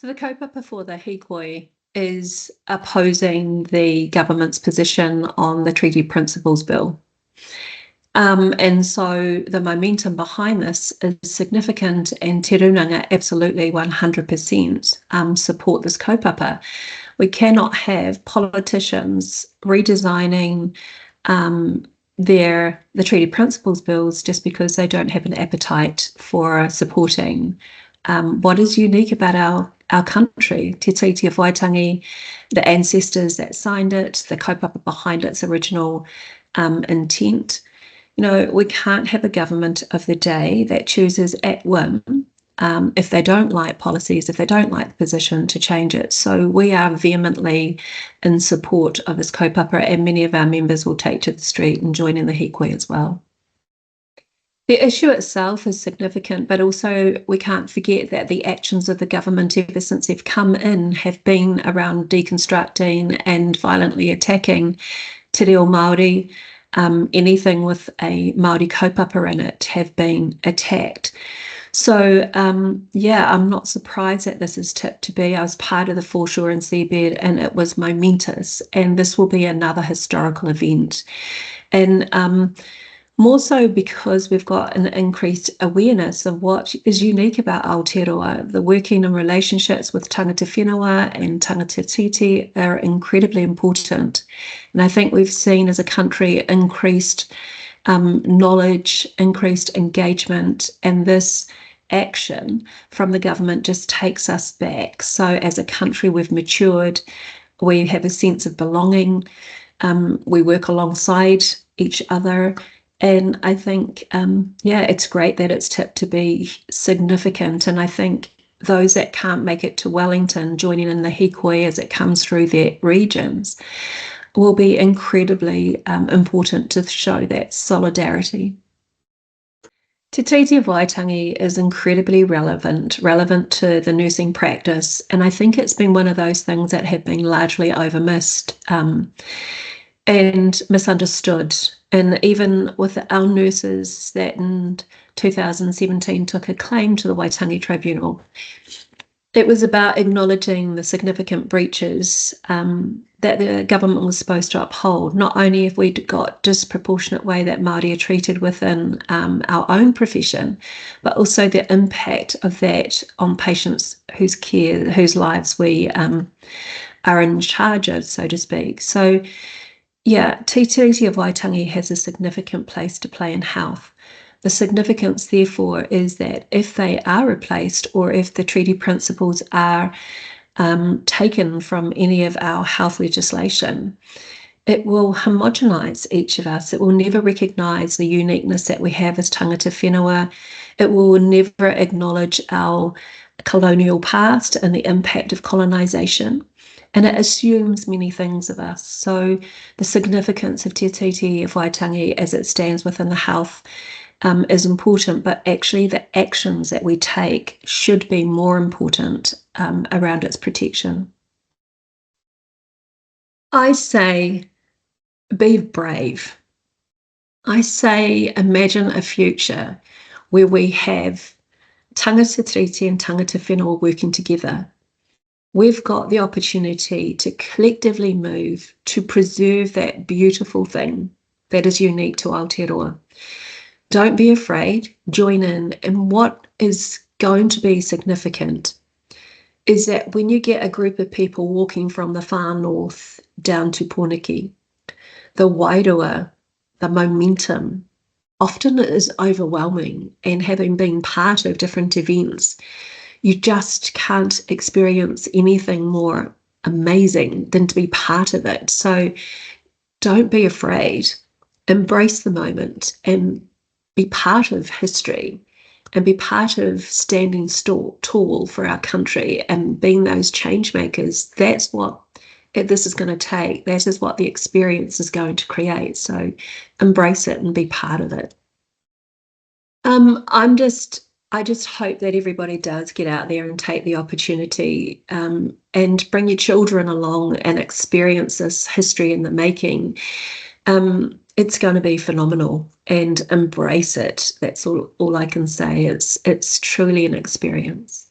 So the kaupapa for the hikoi is opposing the government's position on the Treaty Principles Bill. And so the momentum behind this is significant, and Te Runanga absolutely 100% support this kaupapa. We cannot have politicians redesigning the Treaty Principles Bills just because they don't have an appetite for supporting what is unique about our country, Te Tiriti of Waitangi, the ancestors that signed it, the kaupapa behind its original intent. You know, we can't have a government of the day that chooses at whim, if they don't like policies, if they don't like the position, to change it. So we are vehemently in support of this kaupapa, and many of our members will take to the street and join in the hikoi as well. The issue itself is significant, but also we can't forget that the actions of the government ever since they've come in have been around deconstructing and violently attacking te reo Māori. Anything with a Māori kaupapa in it have been attacked. So, yeah, I'm not surprised that this is tipped to be. I was part of the foreshore and seabed, and it was momentous, and this will be another historical event. And more so because we've got an increased awareness of what is unique about Aotearoa. The working and relationships with tangata whenua and tangata titi are incredibly important. And I think we've seen as a country increased knowledge, increased engagement, and this action from the government just takes us back. So as a country, we've matured, we have a sense of belonging, we work alongside each other. And I think, yeah, it's great that it's tipped to be significant. And I think those that can't make it to Wellington, joining in the hikoi as it comes through their regions, will be incredibly important to show that solidarity. Te Tiriti of Waitangi is incredibly relevant to the nursing practice. And I think it's been one of those things that have been largely overmissed and misunderstood. And even with our nurses that in 2017 took a claim to the Waitangi Tribunal, it was about acknowledging the significant breaches that the government was supposed to uphold. Not only have we got disproportionate way that Māori are treated within our own profession, but also the impact of that on patients whose lives we are in charge of, so to speak. So, yeah, Te Tiriti of Waitangi has a significant place to play in health. The significance, therefore, is that if they are replaced, or if the treaty principles are taken from any of our health legislation, it will homogenise each of us. It will never recognise the uniqueness that we have as tangata whenua. It will never acknowledge our colonial past and the impact of colonisation. And it assumes many things of us. So the significance of Te Tiriti of Waitangi as it stands within the health is important, but actually the actions that we take should be more important around its protection. I say, be brave. I say, imagine a future where we have tangata tiriti and tangata whenua working together. We've got the opportunity to collectively move to preserve that beautiful thing that is unique to Aotearoa. Don't be afraid, join in. And what is going to be significant is that when you get a group of people walking from the far north down to Pōneke, the wairua, the momentum, often is overwhelming. And having been part of different events, you just can't experience anything more amazing than to be part of it. So don't be afraid. Embrace the moment and be part of history and be part of standing tall for our country and being those change makers. That's what this is going to take. That is what the experience is going to create. So embrace it and be part of it. I just hope that everybody does get out there and take the opportunity and bring your children along and experience this history in the making. It's going to be phenomenal, and embrace it. That's all I can say. It's truly an experience.